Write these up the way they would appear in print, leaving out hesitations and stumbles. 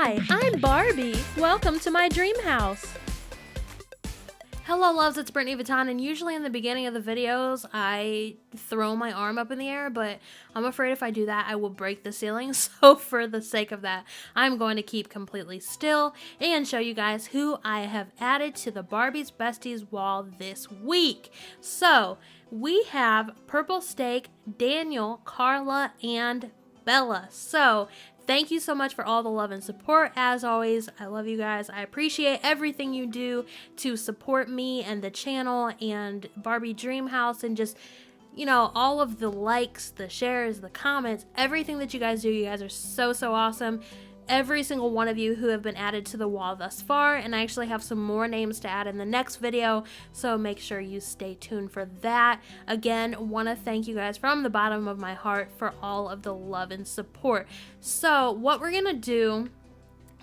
Hi, I'm Barbie. Welcome to my dream house. Hello loves, it's BrittanyVuitton, and usually in the beginning of the videos I throw my arm up in the air, but I'm afraid if I do that I will break the ceiling, so for the sake of that I'm going to keep completely still and show you guys who I have added to the Barbie's Besties wall this week. So we have Purple Steak, Daniel, Carla, and Bella. So thank you so much for all the love and support. As always, I love you guys. I appreciate everything you do to support me and the channel and Barbie Dream House, and just, you know, all of the likes, the shares, the comments, everything that you guys do. You guys are so awesome. Every single one of you who have been added to the wall thus far, and I actually have some more names to add in the next video, so make sure you stay tuned for that. Again, want to thank you guys from the bottom of my heart for all of the love and support. So what we're gonna do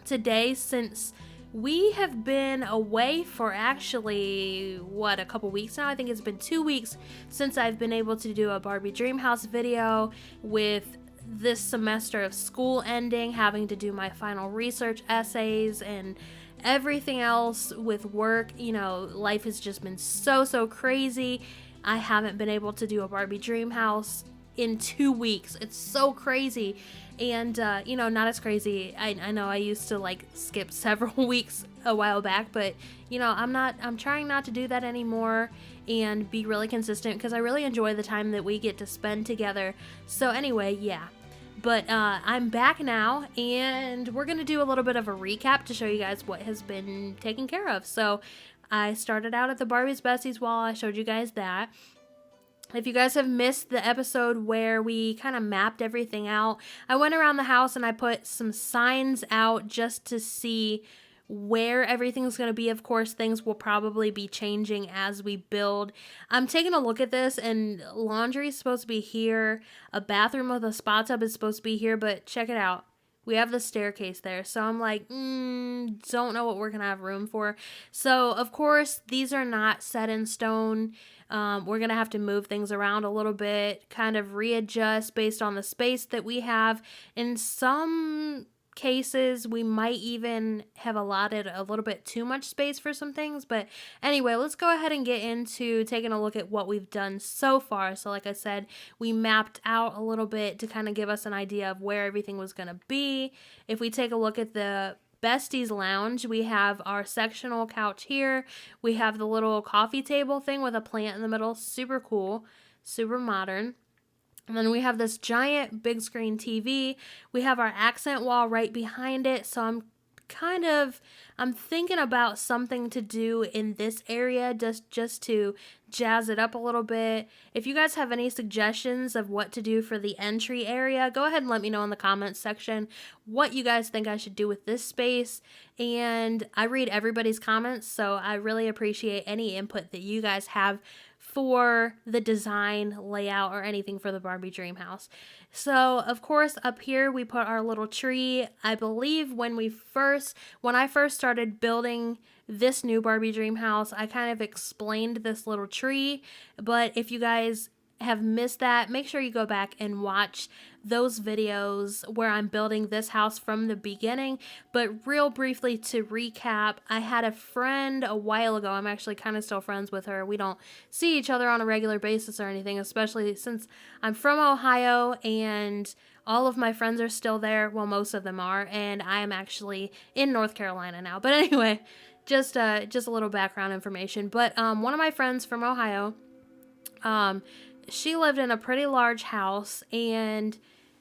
today, since we have been away for actually, what, a couple weeks now? I think it's been 2 weeks since I've been able to do a Barbie Dream House video, with this semester of school ending, having to do my final research essays and everything else with work. You know, life has just been so crazy. I haven't been able to do a Barbie Dream House in 2 weeks. It's so crazy. And you know, not as crazy. I know I used to like skip several weeks a while back, but you know, I'm trying not to do that anymore and be really consistent, because I really enjoy the time that we get to spend together. So anyway, yeah. But I'm back now, and we're going to do a little bit of a recap to show you guys what has been taken care of. So I started out at the Barbie's Besties wall. I showed you guys that. If you guys have missed the episode where we kind of mapped everything out, I went around the house and I put some signs out just to see where everything's going to be. Of course, things will probably be changing as we build. I'm taking a look at this, and laundry is supposed to be here. A bathroom with a spa tub is supposed to be here, but check it out. We have the staircase there, so I'm like, don't know what we're going to have room for. So, of course, these are not set in stone. We're going to have to move things around a little bit, kind of readjust based on the space that we have. In some cases, we might even have allotted a little bit too much space for some things. But anyway, let's go ahead and get into taking a look at what we've done so far. So like I said, we mapped out a little bit to kind of give us an idea of where everything was going to be. If we take a look at the Besties Lounge, we have our sectional couch here. We have the little coffee table thing with a plant in the middle. Super cool, super modern. And then we have this giant big screen TV. We have our accent wall right behind it. So I'm thinking about something to do in this area just to jazz it up a little bit. If you guys have any suggestions of what to do for the entry area, go ahead and let me know in the comments section what you guys think I should do with this space. And I read everybody's comments, so I really appreciate any input that you guys have for the design, layout, or anything for the Barbie Dream House. So of course up here we put our little tree. I believe when I first started building this new Barbie Dream House, I kind of explained this little tree, but if you guys have missed that, make sure you go back and watch those videos where I'm building this house from the beginning. But real briefly to recap, I had a friend a while ago. I'm actually kind of still friends with her. We don't see each other on a regular basis or anything, especially since I'm from Ohio and all of my friends are still there. Well, most of them are, and I am actually in North Carolina now. But anyway, just a little background information. But one of my friends from Ohio, she lived in a pretty large house, and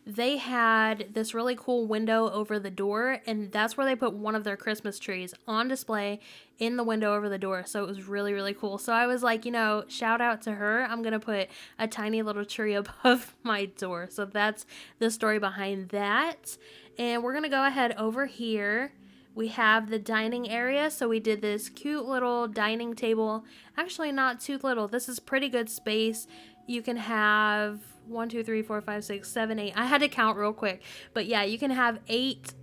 they had this really cool window over the door, and that's where they put one of their Christmas trees on display in the window over the door. So it was really cool. So I was like, you know, shout out to her. I'm gonna put a tiny little tree above my door. So that's the story behind that. And we're gonna go ahead over here. We have the dining area, so we did this cute little dining table. Actually, not too little. This is pretty good space. You can have 1, 2, 3, 4, 5, 6, 7, 8. I had to count real quick, but yeah, you can have 8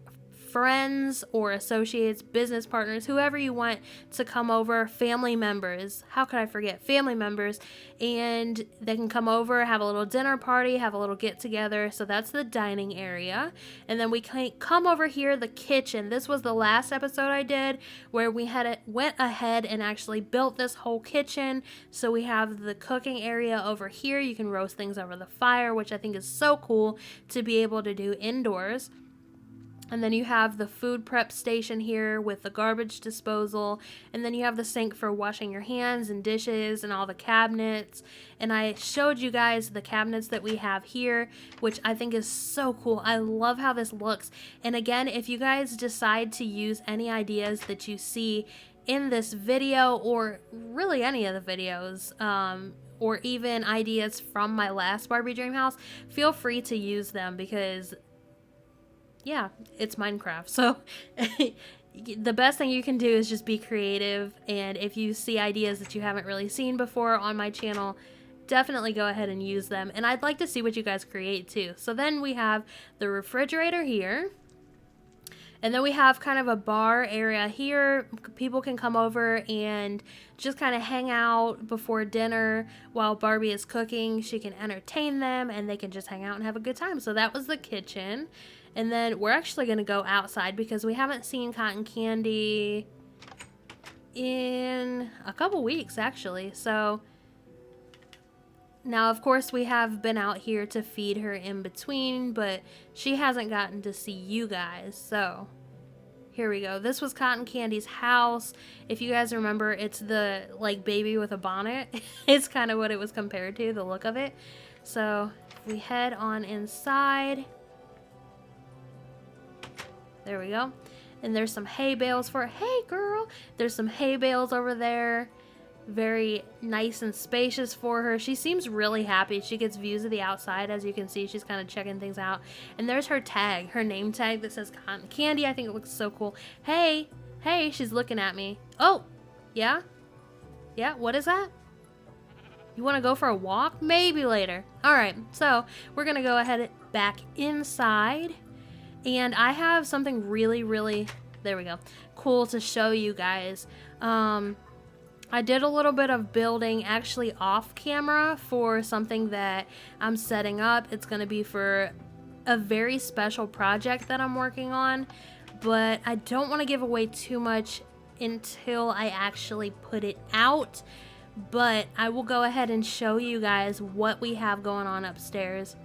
friends or associates, business partners, whoever you want to come over, family members. How could I forget? Family members. And they can come over, have a little dinner party, have a little get together. So that's the dining area. And then we can come over here, the kitchen. This was the last episode I did where we went ahead and actually built this whole kitchen. So we have the cooking area over here. You can roast things over the fire, which I think is so cool to be able to do indoors. And then you have the food prep station here with the garbage disposal. And then you have the sink for washing your hands and dishes and all the cabinets. And I showed you guys the cabinets that we have here, which I think is so cool. I love how this looks. And again, if you guys decide to use any ideas that you see in this video, or really any of the videos, or even ideas from my last Barbie dream house, feel free to use them because yeah, it's Minecraft. So the best thing you can do is just be creative. And if you see ideas that you haven't really seen before on my channel, definitely go ahead and use them. And I'd like to see what you guys create too. So then we have the refrigerator here. And then we have kind of a bar area here. People can come over and just kind of hang out before dinner while Barbie is cooking. She can entertain them and they can just hang out and have a good time. So that was the kitchen. And then we're actually going to go outside because we haven't seen Cotton Candy in a couple weeks actually. So now of course we have been out here to feed her in between, but she hasn't gotten to see you guys. So here we go. This was Cotton Candy's house. If you guys remember, it's the like baby with a bonnet. It's kind of what it was compared to, the look of it. So we head on inside. There we go. And there's some hay bales for, hey girl, there's some hay bales over there. Very nice and spacious for her. She seems really happy. She gets views of the outside. As you can see, she's kind of checking things out. And there's her tag, her name tag that says Cotton Candy. I think it looks so cool. Hey, hey, she's looking at me. Oh, yeah? Yeah, what is that? You want to go for a walk? Maybe later. All right, so we're going to go ahead back inside. And I have something really, really, there we go, cool to show you guys. I did a little bit of building actually off camera for something that I'm setting up. It's going to be for a very special project that I'm working on, but I don't want to give away too much until I actually put it out. But I will go ahead and show you guys what we have going on upstairs.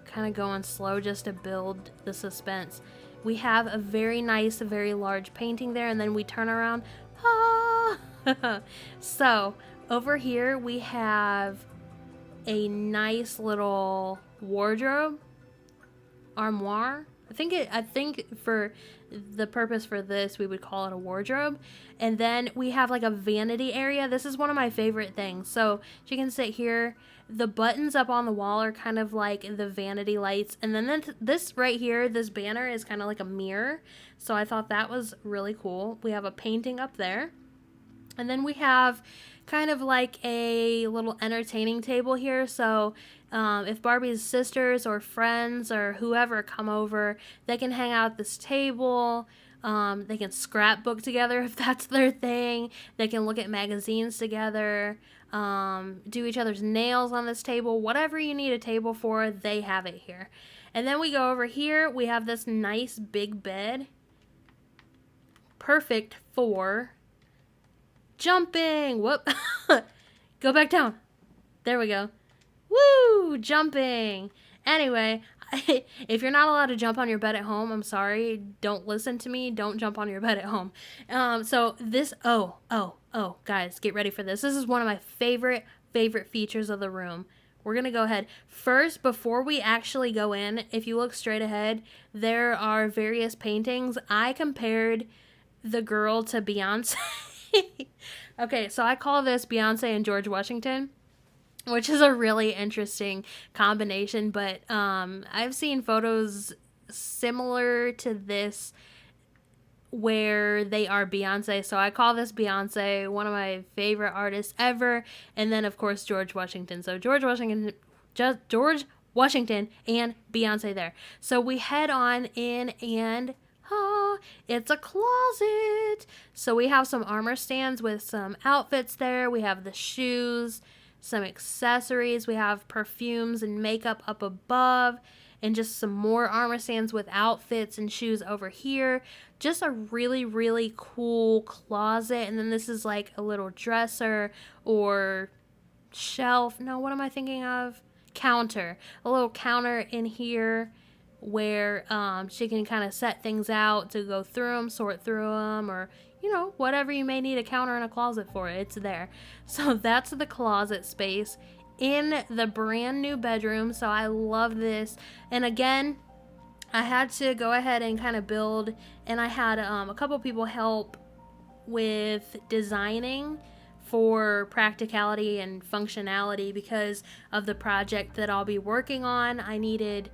Kind of going slow just to build the suspense. We have a very nice, very large painting there, and then we turn around. Ah! So over here we have a nice little wardrobe, armoire. I think for the purpose for this, we would call it a wardrobe. And then we have like a vanity area. This is one of my favorite things. So you can sit here. The buttons up on the wall are kind of like the vanity lights. And then this right here, this banner is kind of like a mirror. So I thought that was really cool. We have a painting up there. And then we have kind of like a little entertaining table here. So if Barbie's sisters or friends or whoever come over, they can hang out at this table. They can scrapbook together if that's their thing. They can look at magazines together, do each other's nails on this table. Whatever you need a table for, they have it here. And then we go over here. We have this nice big bed. Perfect for jumping. Whoop. Go back down. There we go. Woo! Jumping. Anyway, if you're not allowed to jump on your bed at home, I'm sorry. Don't listen to me. Don't jump on your bed at home. So this, guys, get ready for this. This is one of my favorite features of the room. We're going to go ahead. First, before we actually go in, if you look straight ahead, there are various paintings. I compared the girl to Beyonce. Okay, so I call this Beyonce and George Washington, which is a really interesting combination, but I've seen photos similar to this where they are Beyonce, so I call this Beyonce, one of my favorite artists ever, and then of course George Washington. So George Washington and Beyonce there. So we head on in and ta-da! It's a closet. So we have some armor stands with some outfits there. We have the shoes, some accessories. We have perfumes and makeup up above, and just some more armor stands with outfits and shoes over here. Just a really, really cool closet. And then this is like a little dresser or shelf. No, what am I thinking of? Counter. A little counter in here where she can kind of set things out to go through them, sort through them, or you know, whatever you may need a counter and a closet for, it's there. So that's the closet space in the brand new bedroom. So I love this. And again, I had to go ahead and kind of build, and I had a couple people help with designing for practicality and functionality because of the project that I'll be working on. I needed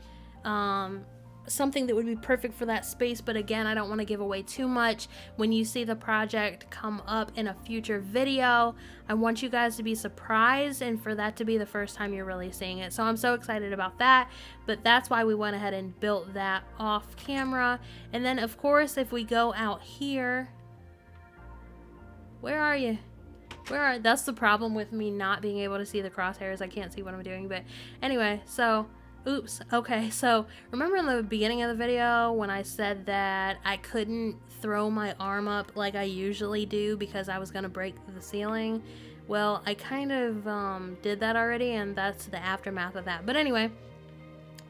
something that would be perfect for that space, but again, I don't want to give away too much. When you see the project come up in a future video, I want you guys to be surprised and for that to be the first time you're really seeing it. So I'm so excited about that, but that's why we went ahead and built that off camera. And then of course, if we go out here, where are you? That's the problem with me not being able to see the crosshairs. I can't see what I'm doing, but anyway, so oops. Okay, so remember in the beginning of the video when I said that I couldn't throw my arm up like I usually do because I was gonna break the ceiling? Well, I kind of did that already, and that's the aftermath of that. But anyway,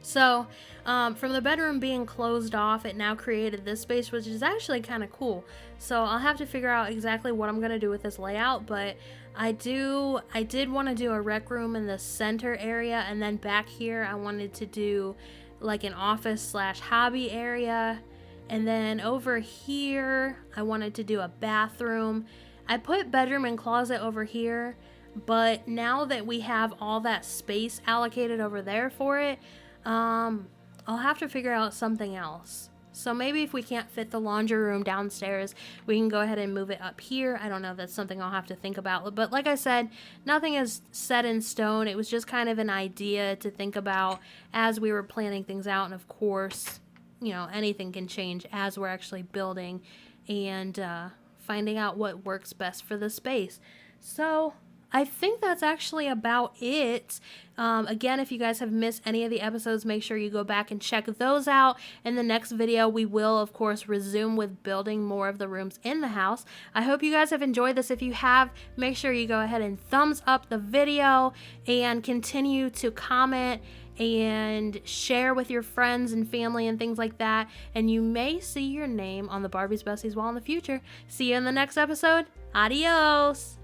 so from the bedroom being closed off, it now created this space, which is actually kind of cool. So I'll have to figure out exactly what I'm gonna do with this layout, but I did want to do a rec room in the center area, and then back here I wanted to do like an office slash hobby area, and then over here I wanted to do a bathroom. I put bedroom and closet over here, but now that we have all that space allocated over there for it, I'll have to figure out something else. So maybe if we can't fit the laundry room downstairs, we can go ahead and move it up here. I don't know, that's something I'll have to think about. But like I said, nothing is set in stone. It was just kind of an idea to think about as we were planning things out. And of course, you know, anything can change as we're actually building and finding out what works best for the space. So I think that's actually about it. Again, if you guys have missed any of the episodes, make sure you go back and check those out. In the next video, we will, of course, resume with building more of the rooms in the house. I hope you guys have enjoyed this. If you have, make sure you go ahead and thumbs up the video and continue to comment and share with your friends and family and things like that. And you may see your name on the Barbie's Besties wall in the future. See you in the next episode. Adios!